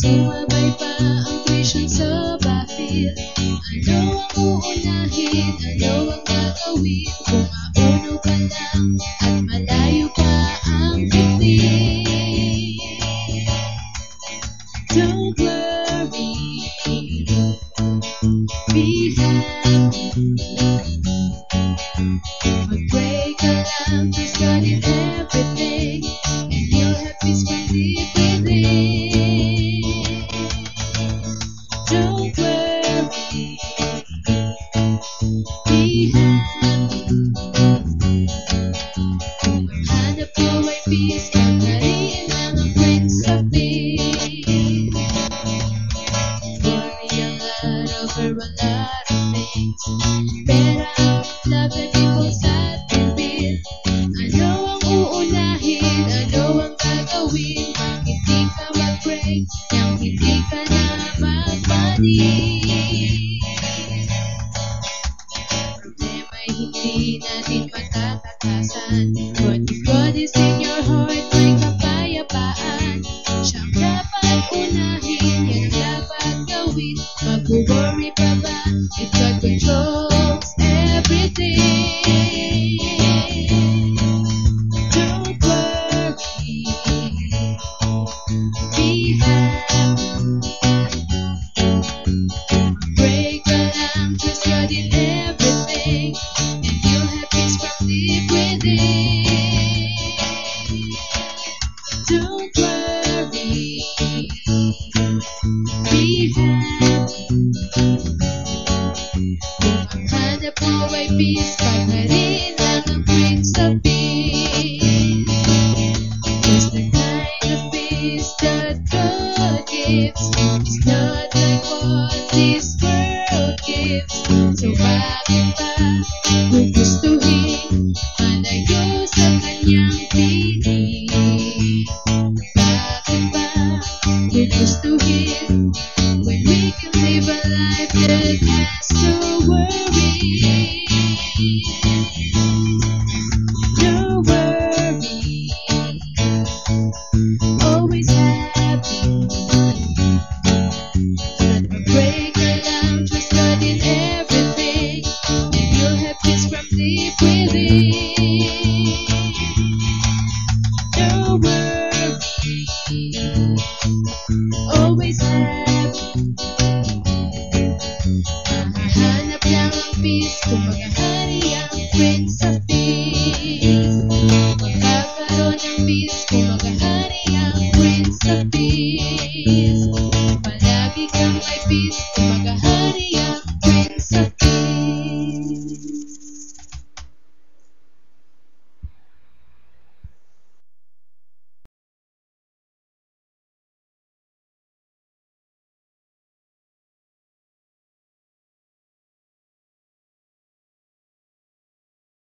Sumabay pa ang tuition sa bahil. Ano ang uunahin, ano ang gagawin? Kung mauno ka lang at malayo pa ang titig. Don't worry, be happy. Mag-pray ka lang, trust God in everything, and you'll have peace from deep within. Don't worry, be happy. Hanap mo ay peace, kakarin lang ang Prince of Peace. Worry a lot over a lot of things, pera, love, and equals that you feel. Ano ang uunahin, ano ang gagawin? Hindi ka mag-pray, nang hindi ka na magpanik. Problema'y hindi natin matatakasan, but if God is in your heart, may kapayapaan. Siyang dapat unahin, yan ang dapat gawin. Mag-worry pa ba if God controls everything? Don't worry, be happy. Pray ka lang, trust God in everything, and you'll have peace from deep within. Don't worry, be happy. Kung ang hanap mo ay peace, pagkarin lang ang Prince of Peace. Just the kind of peace that God gives is not like what this world gives. So bakit ba gugustuhin malayo sa kanyang piling? Bakit ba gugustuhin